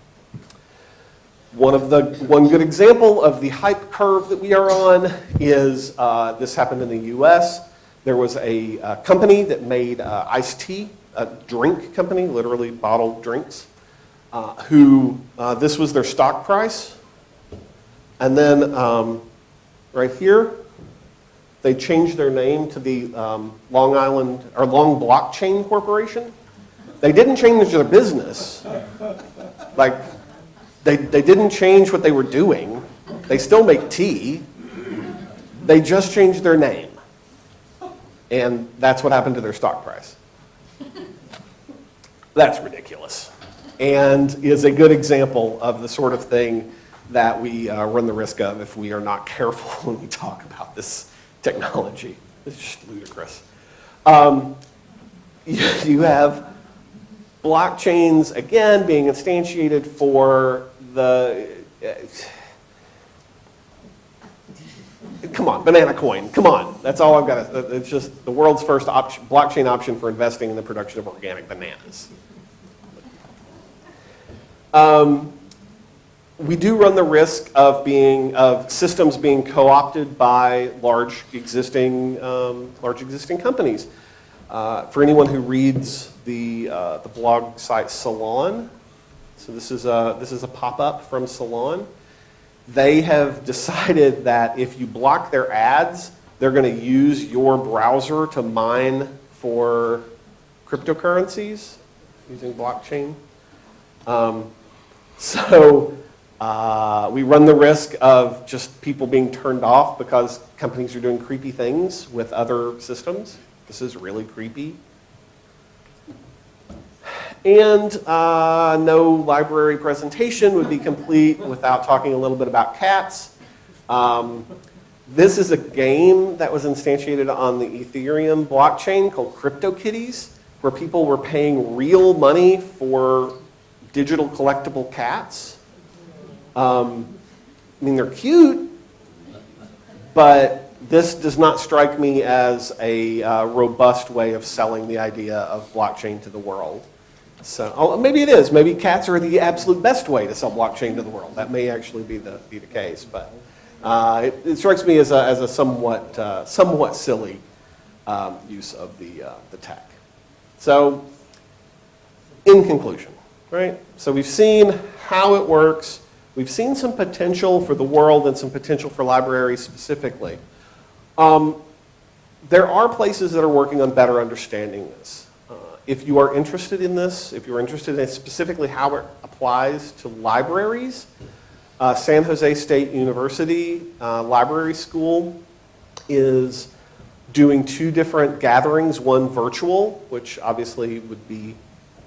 One good example of the hype curve that we are on is this happened in the US. There was a company that made iced tea, a drink company, literally bottled drinks, this was their stock price. And then right here, they changed their name to the Long Blockchain Corporation. They didn't change their business. Like, they didn't change what they were doing. They still make tea. They just changed their name. And that's what happened to their stock price. That's ridiculous. And is a good example of the sort of thing that we run the risk of if we are not careful when we talk about this technology. It's just ludicrous. You have blockchains, again, being instantiated for the... come on, banana coin, come on. That's all I've got. It's just the world's first blockchain option for investing in the production of organic bananas. We do run the risk of systems being co-opted by large existing companies. For anyone who reads the blog site Salon, so this is a pop-up from Salon. They have decided that if you block their ads, they're going to use your browser to mine for cryptocurrencies using blockchain. So we run the risk of just people being turned off because companies are doing creepy things with other systems. This is really creepy. And no library presentation would be complete without talking a little bit about cats. This is a game that was instantiated on the Ethereum blockchain called CryptoKitties, where people were paying real money for digital collectible cats. I mean, they're cute, but this does not strike me as a robust way of selling the idea of blockchain to the world. So maybe it is. Maybe cats are the absolute best way to sell blockchain to the world. That may actually be the case, but it strikes me as a somewhat silly use of the tech. So, in conclusion, right? So we've seen how it works. We've seen some potential for the world and some potential for libraries specifically. There are places that are working on better understanding this. If you are interested in this, if you're interested in specifically how it applies to libraries, San Jose State University Library School is doing 2 different gatherings, one virtual, which obviously would be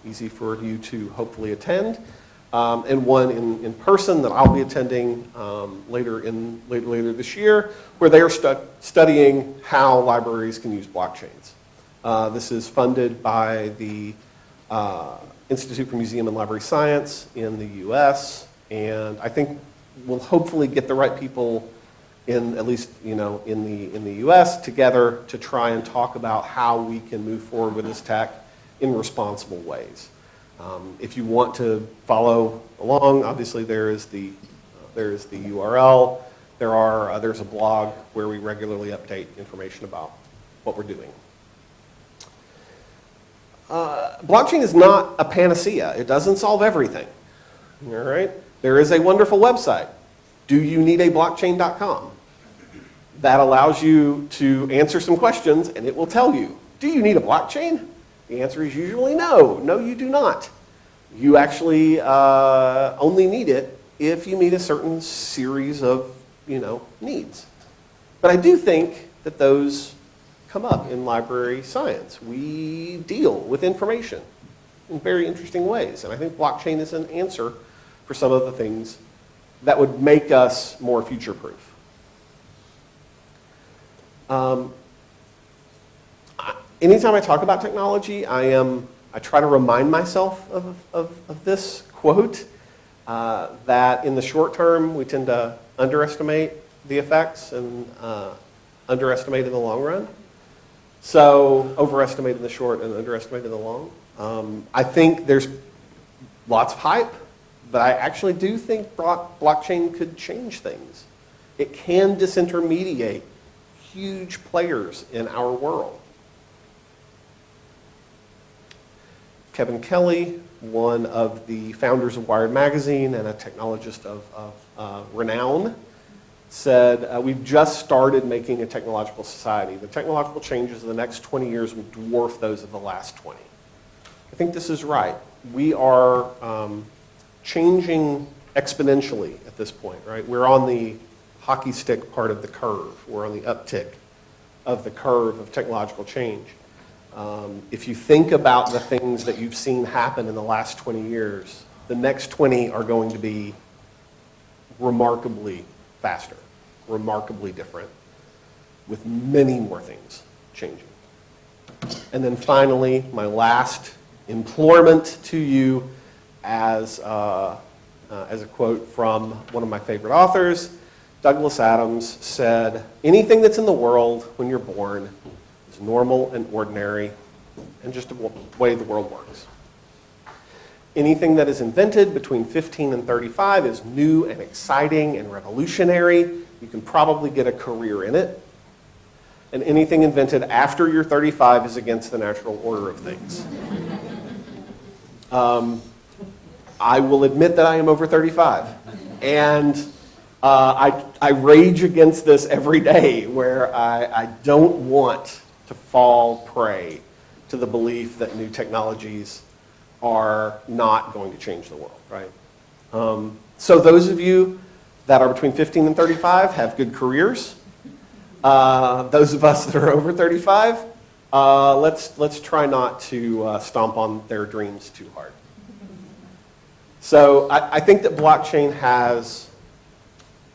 easy for you to hopefully attend, and one in person that I'll be attending later this year, where they are studying how libraries can use blockchains. This is funded by the Institute for Museum and Library Science in the US, and I think we'll hopefully get the right people in, at least in the US, together to try and talk about how we can move forward with this tech in responsible ways. If you want to follow along, obviously there is the URL. There's a blog where we regularly update information about what we're doing. Blockchain is not a panacea. It doesn't solve everything. All right? There is a wonderful website, doyounedablockchain.com, that allows you to answer some questions, and it will tell you, do you need a blockchain? The answer is usually no. No, you do not. You actually only need it if you meet a certain series of needs. But I do think that those come up in library science. We deal with information in very interesting ways, and I think blockchain is an answer for some of the things that would make us more future-proof. Anytime I talk about technology, I try to remind myself of this quote, that in the short term, we tend to underestimate the effects and underestimate in the long run. So overestimate in the short and underestimate in the long. I think there's lots of hype, but I actually do think blockchain could change things. It can disintermediate huge players in our world. Kevin Kelly, one of the founders of Wired Magazine and a technologist of renown, said, we've just started making a technological society. The technological changes of the next 20 years will dwarf those of the last 20. I think this is right. We are changing exponentially at this point, right? We're on the hockey stick part of the curve. We're on the uptick of the curve of technological change. If you think about the things that you've seen happen in the last 20 years, the next 20 are going to be remarkably faster, remarkably different, with many more things changing. And then finally, my last implorement to you as a quote from one of my favorite authors, Douglas Adams, said, anything that's in the world when you're born is normal and ordinary and just the way the world works. Anything that is invented between 15 and 35 is new and exciting and revolutionary. You can probably get a career in it. And anything invented after you're 35 is against the natural order of things. I will admit that I am over 35. And I rage against this every day, where I don't want to fall prey to the belief that new technologies are not going to change the world, right? So those of you that are between 15 and 35 have good careers. Those of us that are over 35, Let's try not to stomp on their dreams too hard. So I think that blockchain has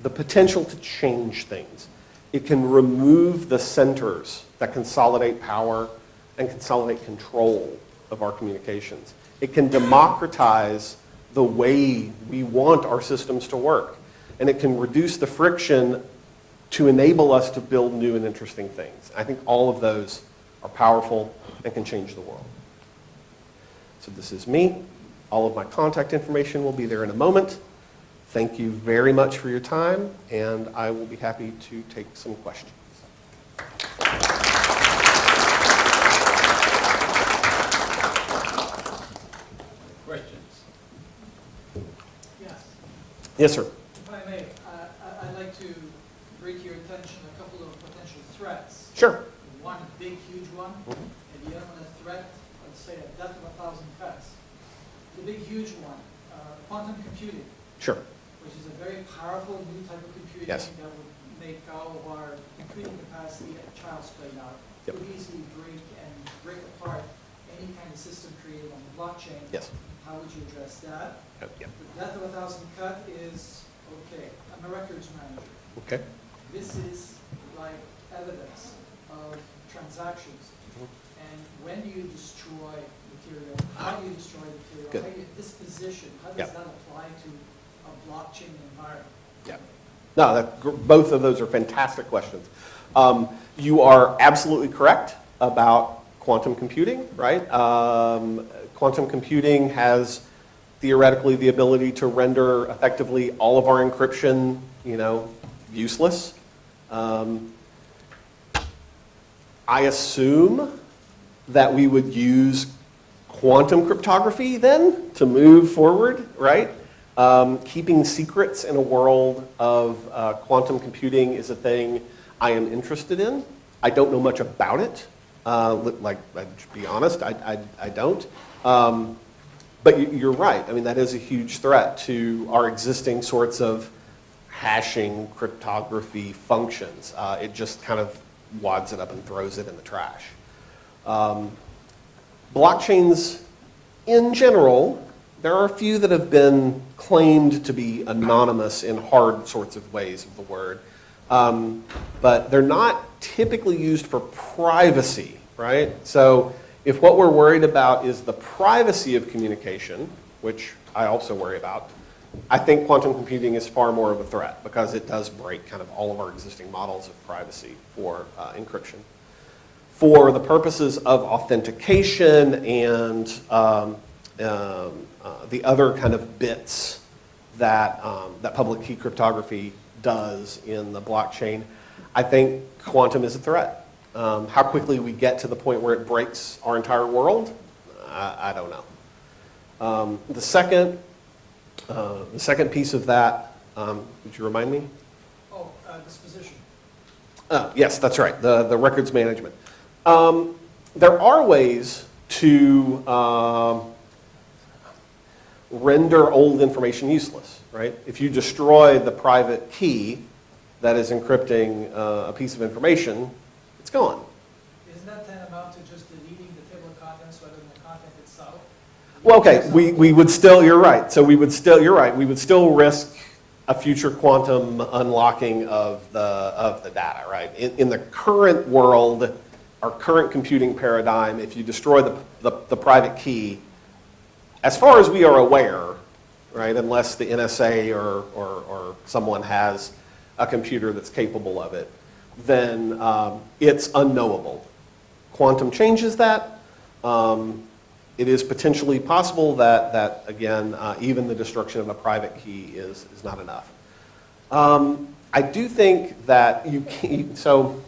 the potential to change things. It can remove the centers that consolidate power and consolidate control of our communications. It can democratize the way we want our systems to work. And it can reduce the friction to enable us to build new and interesting things. I think all of those are powerful and can change the world. So this is me. All of my contact information will be there in a moment. Thank you very much for your time, and I will be happy to take some questions. Questions? Yes, Yes, sir. if I may, I'd like to bring to your attention a couple of potential threats. Sure. One big, huge one, and the other one a threat, let's say a death of 1,000 pets. The big, huge one, quantum computing, Sure. which is a very powerful new type of computing Yes. that would make all of our computing capacity at child's play now. Yep. Could easily break apart any kind of system created on the blockchain. Yes. How would you address that? Yep. The death of 1,000 cut is, okay, I'm a records manager. Okay. This is like evidence of transactions. And when do you destroy material? How do you destroy material? Good. How do you disposition? How does Yep. that apply to a blockchain environment? Yeah. No, both of those are fantastic questions. You are absolutely correct about quantum computing, right? Quantum computing has theoretically the ability to render effectively all of our encryption, useless. I assume that we would use quantum cryptography then to move forward, right? Keeping secrets in a world of quantum computing is a thing I am interested in. I don't know much about it. To be honest, I don't. But you're right. I mean, that is a huge threat to our existing sorts of hashing cryptography functions. It just kind of wads it up and throws it in the trash. Blockchains, in general, there are a few that have been claimed to be anonymous in hard sorts of ways of the word. But they're not typically used for privacy, right? So if what we're worried about is the privacy of communication, which I also worry about, I think quantum computing is far more of a threat because it does break kind of all of our existing models of privacy for encryption. For the purposes of authentication and the other kind of bits that, that public key cryptography does in the blockchain, I think quantum is a threat. How quickly we get to the point where it breaks our entire world, I don't know. The second piece of that, would you remind me? Oh, disposition. Yes, that's right, the records management. There are ways to render old information useless, right? If you destroy the private key that is encrypting a piece of information, it's gone. Isn't that tantamount to just deleting the table of contents rather than the content itself? Well, okay, we would still, you're right. So you're right, we would still risk a future quantum unlocking of the data, right? In the current world, our current computing paradigm, if you destroy the private key, as far as we are aware, right, unless the NSA or someone has a computer that's capable of it, then it's unknowable. Quantum changes that. It is potentially possible that again, even the destruction of a private key is not enough. I do think that so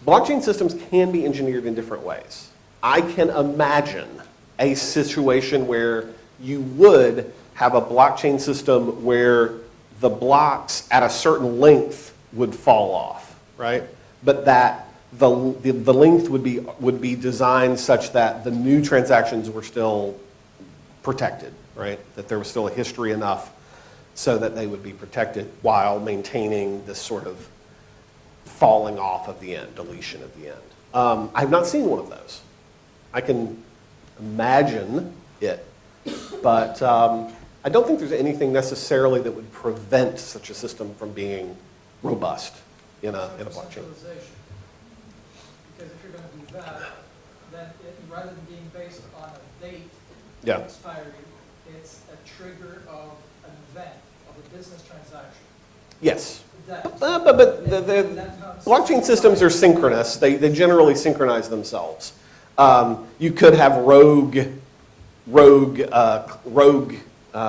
blockchain systems can be engineered in different ways. I can imagine a situation where you would have a blockchain system where the blocks at a certain length would fall off, right? But that the length would be designed such that the new transactions were still protected, right? That there was still a history enough so that they would be protected while maintaining this sort of falling off of the end, deletion at the end. I have not seen one of those. I can imagine it, but I don't think there's anything necessarily that would prevent such a system from being robust in a blockchain. Decentralization. Because if you're going to do that, then rather than being based on a date Yeah. expiry, it's a trigger of an event, of a business transaction. Yes. That, But the blockchain systems are synchronous. They generally synchronize themselves. You could have rogue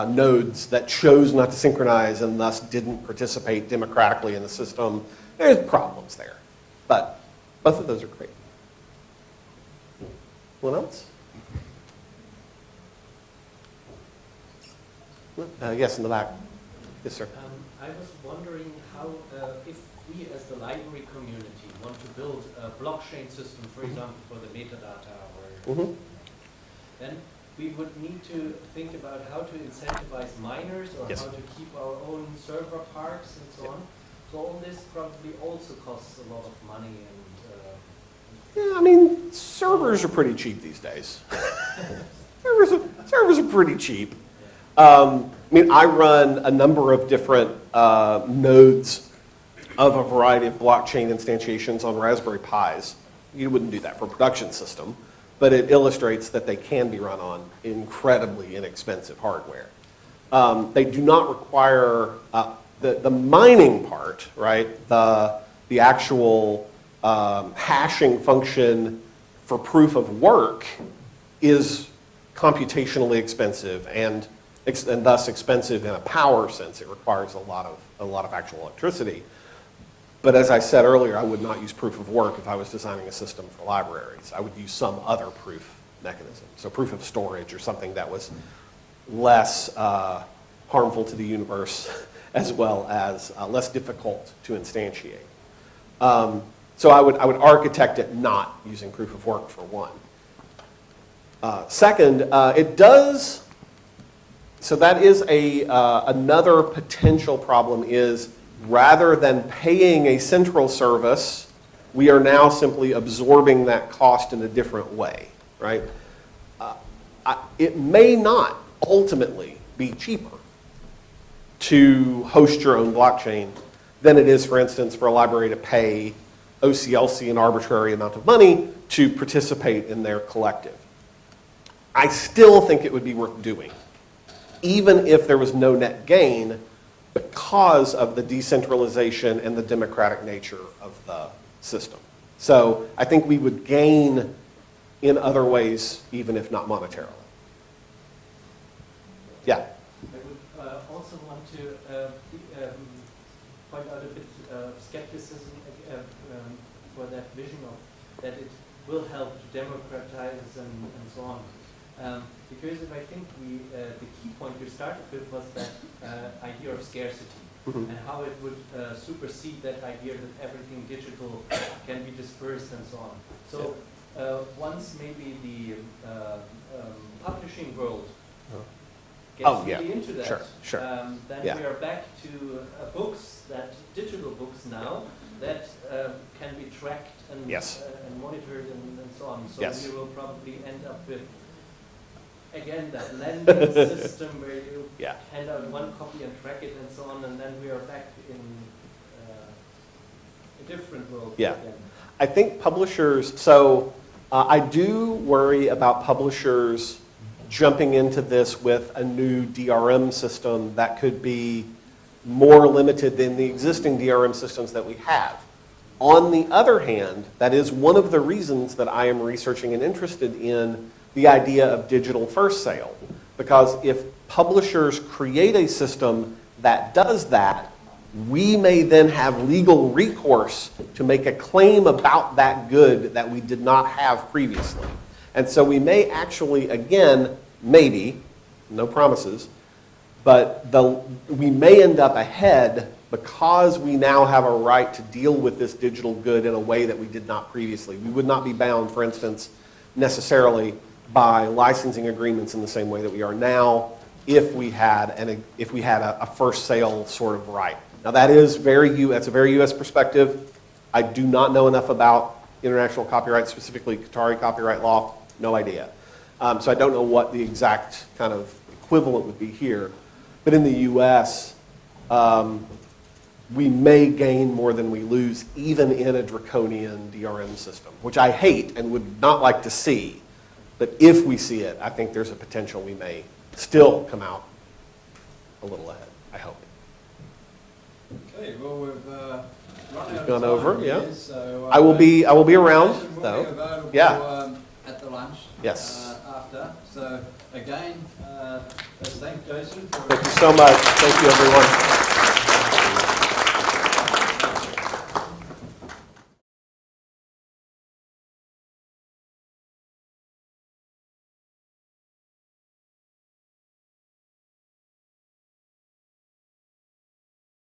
nodes that chose not to synchronize and thus didn't participate democratically in the system. There's problems there, but both of those are great. Anyone else? Yes, in the back. Yes, sir. I was wondering how, if we as the library community want to build a blockchain system, for example, for the metadata, or then we would need to think about how to incentivize miners or Yes. how to keep our own server parks and so on. So all this probably also costs a lot of money and Yeah, I mean, servers are pretty cheap these days. servers are pretty cheap. I mean, I run a number of different nodes of a variety of blockchain instantiations on Raspberry Pis. You wouldn't do that for a production system, but it illustrates that they can be run on incredibly inexpensive hardware. They do not require the mining part, right? The actual hashing function for proof of work is computationally expensive and thus expensive in a power sense. It requires a lot of actual electricity. But as I said earlier, I would not use proof of work if I was designing a system for libraries. I would use some other proof mechanism. So proof of storage or something that was less harmful to the universe as well as less difficult to instantiate. So I would architect it not using proof of work for one. Second, it does. So that is another potential problem is rather than paying a central service, we are now simply absorbing that cost in a different way, right? It may not ultimately be cheaper to host your own blockchain than it is, for instance, for a library to pay OCLC an arbitrary amount of money to participate in their collective. I still think it would be worth doing, even if there was no net gain, because of the decentralization and the democratic nature of the system. So I think we would gain in other ways, even if not monetarily. Yeah? I would also want to point out a bit of skepticism for that vision of that it will help to democratize and so on. Because if I think the key point you started with was that idea of scarcity and how it would supersede that idea that everything digital can be dispersed and so on. So once maybe the publishing world gets really into that, then we are back to books, digital books now, that can be tracked and monitored and so on. So we will probably end up with, again, that lending system where you hand out one copy and track it and so on, and then we are back in a different world again. I think publishers, so I do worry about publishers jumping into this with a new DRM system that could be more limited than the existing DRM systems that we have. On the other hand, that is one of the reasons that I am researching and interested in the idea of digital first sale. Because if publishers create a system that does that, we may then have legal recourse to make a claim about that good that we did not have previously. And so we may actually, again, maybe, no promises, but we may end up ahead because we now have a right to deal with this digital good in a way that we did not previously. We would not be bound, for instance, necessarily by licensing agreements in the same way that we are now if we had a first sale sort of right. Now that's a very US perspective. I do not know enough about international copyright, specifically Qatari copyright law, no idea. So I don't know what the exact kind of equivalent would be here. But in the US, we may gain more than we lose, even in a draconian DRM system, which I hate and would not like to see. But if we see it, I think there's a potential we may still come out a little ahead, I hope. Okay, well, we've run out of Gone time over, here, yeah. so, I will be around, information will though. be available, Yeah. at the lunch. Yes. After. So again, let's thank Jason for. Thank you so much. Thank you, everyone.